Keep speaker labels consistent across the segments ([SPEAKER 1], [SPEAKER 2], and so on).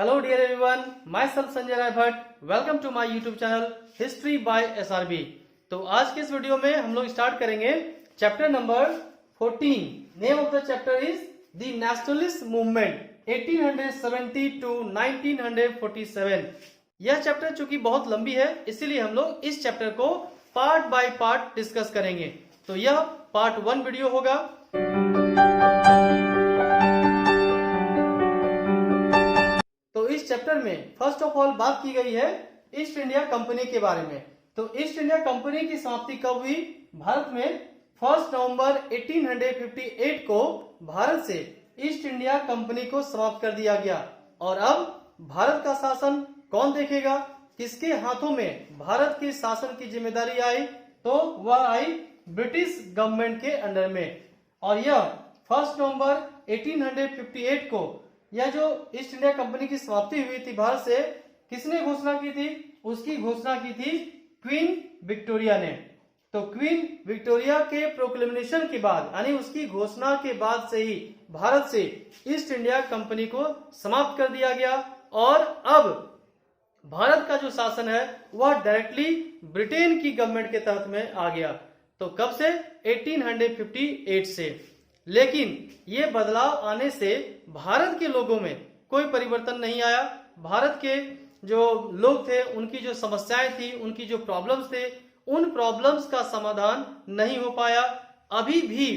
[SPEAKER 1] Hello dear everyone, myself Sanjay Rai Bhatt. Welcome to my YouTube channel History by SRB. तो आज के इस video में हम लोग स्टार्ट करेंगे chapter number 14. Name of the chapter is the nationalist movement 1870 to 1947. यह chapter चूंकि बहुत लंबी है, इसीलिए हम लोग इस चैप्टर को पार्ट बाय पार्ट डिस्कस करेंगे. तो यह पार्ट 1 वीडियो होगा. तो इस चैप्टर में फर्स्ट ऑफ ऑल बात की गई है ईस्ट इंडिया कंपनी के बारे में. तो ईस्ट इंडिया कंपनी की समाप्ति कब हुई? भारत में 1 नवंबर 1858 को भारत से ईस्ट इंडिया कंपनी को समाप्त कर दिया गया. और अब भारत का शासन कौन देखेगा? किसके हाथों में भारत के शासन की जिम्मेदारी आई? तो वह आई ब्रिटिश गवर्नमेंट के अंडर में. और यह 1 नवंबर 1858 को यह जो ईस्ट इंडिया कंपनी की समाप्ति हुई थी भारत से, किसने घोषणा की थी? उसकी घोषणा की थी क्वीन विक्टोरिया ने. तो क्वीन विक्टोरिया के प्रोक्लेमेशन के बाद यानी उसकी घोषणा के बाद से ही भारत से ईस्ट इंडिया कंपनी को समाप्त कर दिया गया. और अब भारत का जो शासन है वह डायरेक्टली ब्रिटेन की गवर्नमेंट के तहत में आ गया. तो कब से? 1858 से. लेकिन ये बदलाव आने से भारत के लोगों में कोई परिवर्तन नहीं आया. भारत के जो लोग थे उनकी जो समस्याएं थी, उनकी जो प्रॉब्लम्स थे, उन प्रॉब्लम्स का समाधान नहीं हो पाया. अभी भी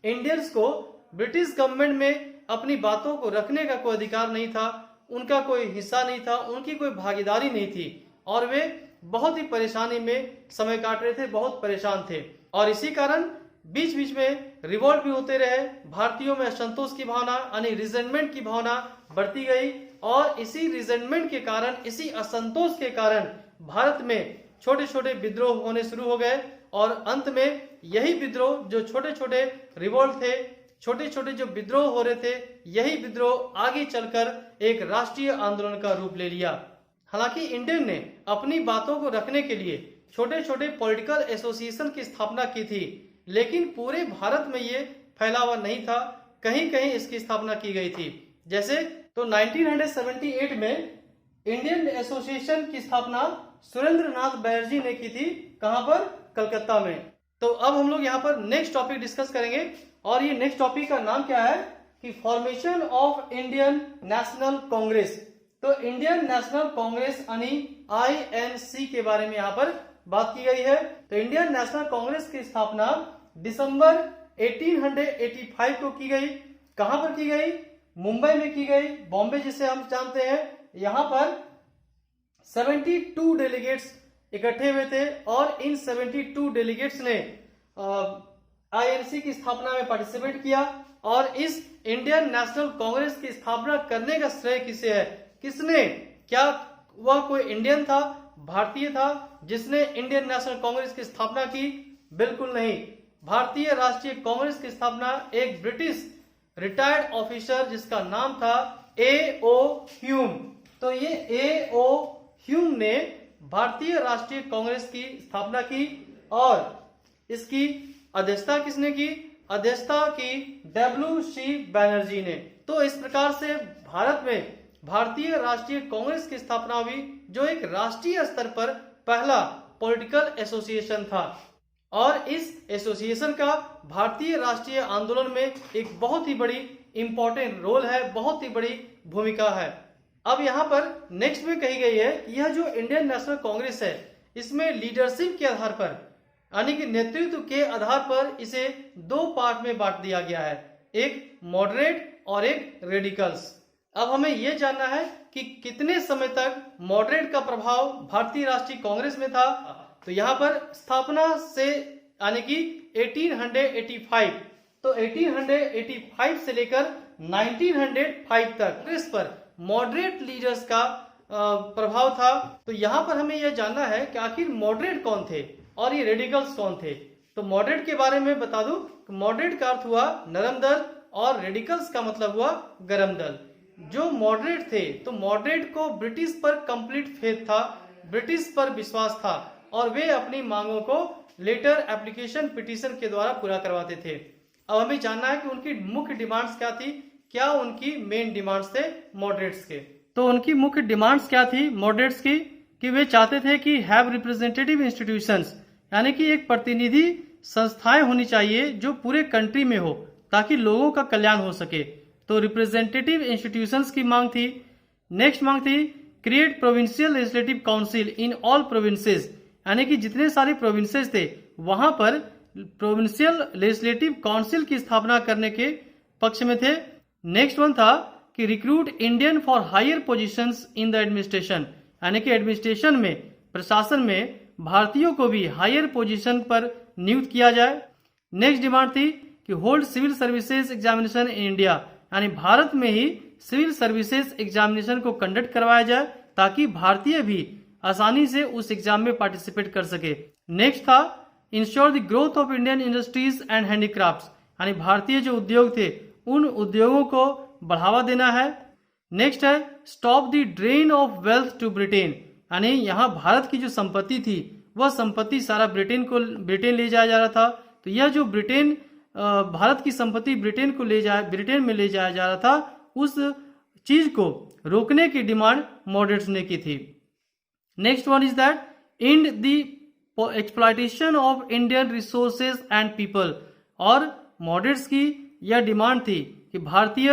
[SPEAKER 1] इंडियंस को ब्रिटिश गवर्नमेंट में अपनी बातों को रखने का कोई अधिकार नहीं था, उनका कोई हिस्सा नहीं था, उनकी कोई भागीदारी नहीं थी. और वे बहुत ही परेशानी में समय काट रहे थे, बहुत परेशान थे. और इसी कारण बीच बीच में रिवॉल्ट भी होते रहे. भारतीयों में असंतोष की भावना यानी रिजेंटमेंट की भावना बढ़ती गई. और इसी रिजेंटमेंट के कारण, इसी असंतोष के कारण भारत में छोटे छोटे विद्रोह होने शुरू हो गए. और अंत में यही विद्रोह, जो छोटे छोटे रिवॉल्ट थे, छोटे छोटे जो विद्रोह हो रहे थे, यही विद्रोह आगे चलकर एक राष्ट्रीय आंदोलन का रूप ले लिया. हालांकि इंडियन ने अपनी बातों को रखने के लिए छोटे छोटे पॉलिटिकल एसोसिएशन की स्थापना की थी, लेकिन पूरे भारत में ये फैला हुआ नहीं था. कहीं कहीं इसकी स्थापना की गई थी. जैसे तो 1978 में इंडियन एसोसिएशन की स्थापना सुरेंद्र नाथ बैनर्जी ने की थी. कहां पर? कलकत्ता में. तो अब हम लोग यहाँ पर नेक्स्ट टॉपिक डिस्कस करेंगे. और ये नेक्स्ट टॉपिक का नाम क्या है कि formation of Indian national Congress. तो इंडियन नेशनल कांग्रेस यानी INC के बारे में यहाँ पर बात की गई है. तो इंडियन नेशनल कांग्रेस की स्थापना दिसंबर 1885 को की गई. कहां पर की गई? मुंबई में की गई. बॉम्बे जिसे हम जानते हैं, यहां पर 72 डेलीगेट्स इकट्ठे हुए थे. और इन 72 डेलीगेट्स ने INC की स्थापना में पार्टिसिपेट किया. और इस इंडियन नेशनल कांग्रेस की स्थापना करने का श्रेय किसे है? किसने? क्या वह कोई इंडियन था, भारतीय था जिसने इंडियन नेशनल कांग्रेस की स्थापना की? बिल्कुल नहीं. भारतीय राष्ट्रीय कांग्रेस की स्थापना एक ब्रिटिश रिटायर्ड ऑफिसर जिसका नाम था A.O. ह्यूम. तो ये A.O. ह्यूम ने भारतीय राष्ट्रीय कांग्रेस की स्थापना की. और इसकी अध्यक्षता किसने की? अध्यक्षता की W.C. बैनर्जी ने. तो इस प्रकार से भारत में भारतीय राष्ट्रीय कांग्रेस की स्थापना हुई, जो एक राष्ट्रीय स्तर पर पहला पॉलिटिकल एसोसिएशन था. और इस एसोसिएशन का भारतीय राष्ट्रीय आंदोलन में एक बहुत ही बड़ी इंपॉर्टेंट रोल है, बहुत ही बड़ी भूमिका है. अब यहाँ पर नेक्स्ट में कही गई है कि यह जो इंडियन नेशनल कांग्रेस है, इसमें लीडरशिप के आधार पर यानी कि नेतृत्व के आधार पर इसे 2 पार्ट में बांट दिया गया है, एक मॉडरेट और एक रेडिकल्स. अब हमें यह जानना है कि कितने समय तक मॉडरेट का प्रभाव भारतीय राष्ट्रीय कांग्रेस में था. तो यहाँ पर स्थापना से यानी कि 1885, तो 1885 से लेकर 1905 तक कांग्रेस पर मॉडरेट लीडर्स का प्रभाव था. तो यहाँ पर हमें यह जानना है कि आखिर मॉडरेट कौन थे और ये रेडिकल्स कौन थे. तो मॉडरेट के बारे में बता दूं, मॉडरेट का अर्थ हुआ नरम दल और रेडिकल्स का मतलब हुआ गरम दल. जो मॉडरेट थे, तो मॉडरेट को ब्रिटिश पर कंप्लीट फेथ था, ब्रिटिश पर विश्वास था, और वे अपनी मांगों को लेटर, एप्लीकेशन, पिटीशन के द्वारा पूरा करवाते थे. अब हमें जानना है कि उनकी मुख्य डिमांड्स क्या थी, क्या उनकी मेन डिमांड्स थे मॉडरेट्स के. तो उनकी मुख्य डिमांड्स क्या थी मॉडरेट्स की, कि वे चाहते थे कि हैव रिप्रेजेंटेटिव इंस्टीट्यूशंस, यानी कि एक प्रतिनिधि संस्थाएं होनी चाहिए जो पूरे कंट्री में हो ताकि लोगों का कल्याण हो सके। तो रिप्रेजेंटेटिव इंस्टीट्यूशंस की मांग थी। नेक्स्ट मांग थी create provincial legislative council in all provinces, यानी कि जितने सारे प्रोविंसेस थे वहां पर प्रोविंशियल लेजिस्लेटिव काउंसिल की स्थापना करने के पक्ष में थे। नेक्स्ट वन था कि recruit Indian for higher positions in the administration, यानी कि एडमिनिस्ट्रेशन में, प्रशासन में भारतीयों को भी हायर पोजीशन पर नियुक्त किया जाए। नेक्स्ट डिमांड थी कि hold civil services examination in India, यानी भारत में ही सिविल सर्विसेज एग्जामिनेशन को कंडक्ट करवाया जाए ताकि भारतीय भी आसानी से उस एग्जाम में पार्टिसिपेट कर सके। नेक्स्ट था ensure the growth of Indian industries and handicrafts, यानी भारतीय जो उद्योग थे उन उद्योगों को बढ़ावा देना है। नेक्स्ट है stop the drain of wealth to Britain, यानी यहाँ भारत की जो संपत्ति थी वह संपत्ति सारा ब्रिटेन ले जाया जा रहा था। तो यह जो भारत की संपत्ति ब्रिटेन में ले जाया जा रहा था, उस चीज को रोकने की डिमांड मॉडरेट्स ने की थी। Next one is that and the exploitation of Indian resources and people, और मॉडरेट्स की यह डिमांड थी कि भारतीय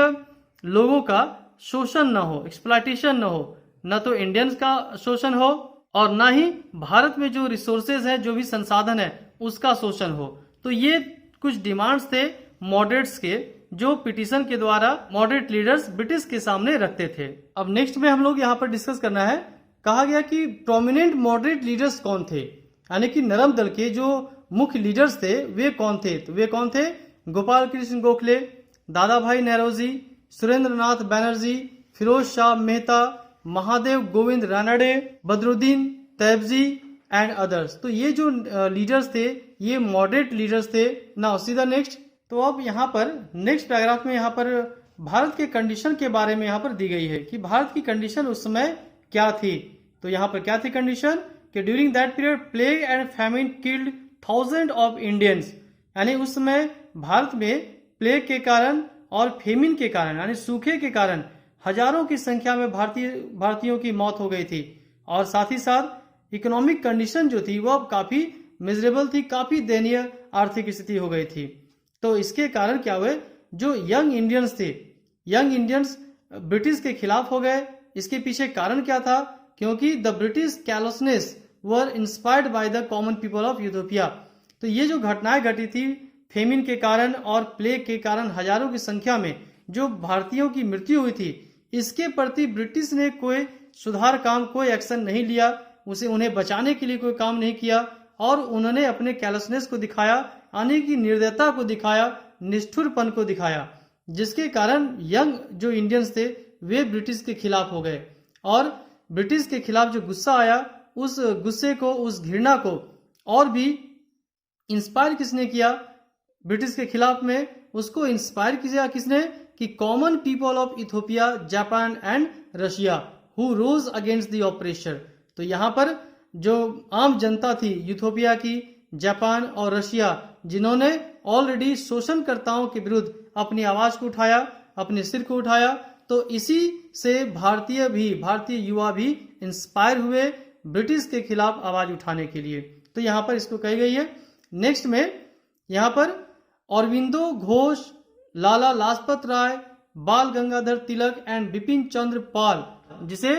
[SPEAKER 1] लोगों का शोषण न हो, एक्सप्लॉयटेशन न हो, न तो इंडियंस का शोषण हो और न ही भारत में जो रिसोर्सेज है, जो भी संसाधन है, उसका शोषण हो। तो ये कुछ डिमांड्स थे मॉडरेट्स के, जो पिटीशन के द्वारा मॉडरेट लीडर्स ब्रिटिश के सामने रखते थे। अब नेक्स्ट में हम लोग यहाँ पर डिस्कस करना है, कहा गया कि प्रोमिनेंट मॉडरेट लीडर्स कौन थे, यानी कि नरम दल के जो मुख्य लीडर्स थे वे कौन थे। तो वे कौन थे? गोपाल कृष्ण गोखले, दादा भाई नौरोजी, सुरेंद्र नाथ बैनर्जी, फिरोज शाह मेहता, महादेव गोविंद रानडे, बदरुद्दीन तैयबजी एंड अदर्स। तो ये जो लीडर्स थे ये मॉडरेट लीडर्स थे। नाउ सीधा नेक्स्ट। तो अब यहाँ पर नेक्स्ट पैराग्राफ में यहाँ पर भारत के कंडीशन के बारे में यहाँ पर दी गई है कि भारत की कंडीशन उस समय क्या थी। तो यहाँ पर क्या थी कंडीशन कि during that period plague and famine killed thousand of Indians, यानी उस समय भारत में प्लेग के कारण और फेमिन के कारण यानी सूखे के कारण हजारों की संख्या में भारतीयों की मौत हो गई थी। और साथ ही साथ इकोनॉमिक कंडीशन जो थी वह काफी मिजरेबल थी, काफी दयनीय आर्थिक स्थिति हो गई थी। तो इसके कारण क्या हुए, जो यंग इंडियंस थे, यंग इंडियंस ब्रिटिश के खिलाफ हो गए। इसके पीछे कारण क्या था? क्योंकि the British callousness were inspired by the common people of Ethiopia. तो ये जो घटनाएं घटी थी फेमिन के कारण और प्लेग के कारण हजारों की संख्या में जो भारतीयों की मृत्यु हुई थी, इसके प्रति ब्रिटिश ने कोई सुधार काम, कोई एक्शन नहीं लिया, उन्हें बचाने के लिए कोई काम नहीं किया और उन्होंने अपने कैलोसनेस को दिखाया, यानी कि निर्दयता को दिखाया, निष्ठुरपन को दिखाया, जिसके कारण यंग जो इंडियंस थे वे ब्रिटिश के खिलाफ हो गए। और ब्रिटिश के खिलाफ जो गुस्सा आया, उस गुस्से को, उस घृणा को और भी इंस्पायर किसने किया ब्रिटिश के खिलाफ में? उसको इंस्पायर किया किसने? कि common people of Ethiopia, Japan and Russia who rose against the operation. तो यहाँ पर जो आम जनता थी इथियोपिया की, जापान और रशिया, जिन्होंने ऑलरेडी शोषणकर्ताओं के विरुद्ध अपनी आवाज को उठाया, अपने सिर को उठाया, तो इसी से भारतीय युवा भी इंस्पायर हुए ब्रिटिश के खिलाफ आवाज उठाने के लिए। तो यहाँ पर इसको कही गई है। नेक्स्ट में यहाँ पर अरविंदो घोष, लाला लाजपत राय, बाल गंगाधर तिलक एंड बिपिन चंद्र पाल, जिसे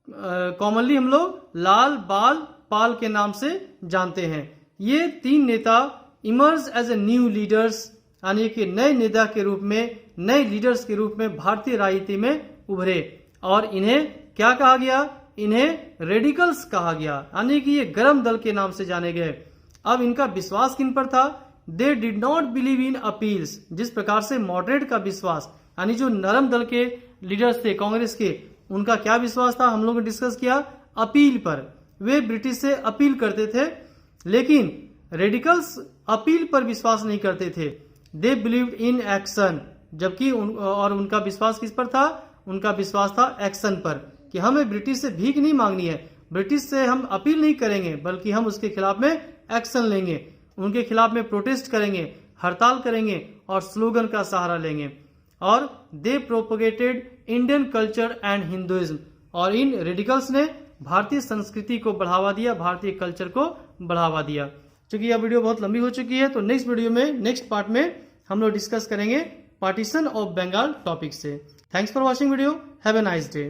[SPEAKER 1] कॉमनली हम लोग लाल बाल पाल के नाम से जानते हैं, ये तीन नेता emerge as a new leaders, यानी कि नए नेता के रूप में, नए लीडर्स के रूप में भारतीय राजनीति में उभरे। और इन्हें क्या कहा गया? इन्हें रेडिकल्स कहा गया, यानी कि ये गर्म दल के नाम से जाने गए। अब इनका विश्वास किन पर था? They did not believe in appeals. जिस प्रकार से मॉडरेट का विश्वास, यानी जो नरम दल के लीडर्स थे कांग्रेस के, उनका क्या विश्वास था? हम लोगों ने डिस्कस किया अपील पर। वे ब्रिटिश से अपील करते थे, लेकिन रेडिकल्स अपील पर विश्वास नहीं करते थे। दे बिलीव्ड इन एक्शन, जबकि उनका विश्वास किस पर था? उनका विश्वास था एक्शन पर, कि हमें ब्रिटिश से भीख नहीं मांगनी है, ब्रिटिश से हम अपील नहीं करेंगे, बल्कि हम उसके खिलाफ में एक्शन लेंगे, उनके खिलाफ में प्रोटेस्ट करेंगे, हड़ताल करेंगे और स्लोगन का सहारा लेंगे। और they propagated Indian culture and Hinduism, और इन रेडिकल्स ने भारतीय संस्कृति को बढ़ावा दिया, भारतीय कल्चर को बढ़ावा दिया। चूंकि यह वीडियो बहुत लंबी हो चुकी है, तो नेक्स्ट वीडियो में, नेक्स्ट पार्ट में हम लोग डिस्कस करेंगे पार्टीशन ऑफ बंगाल टॉपिक से। Thanks for watching video, have a nice day.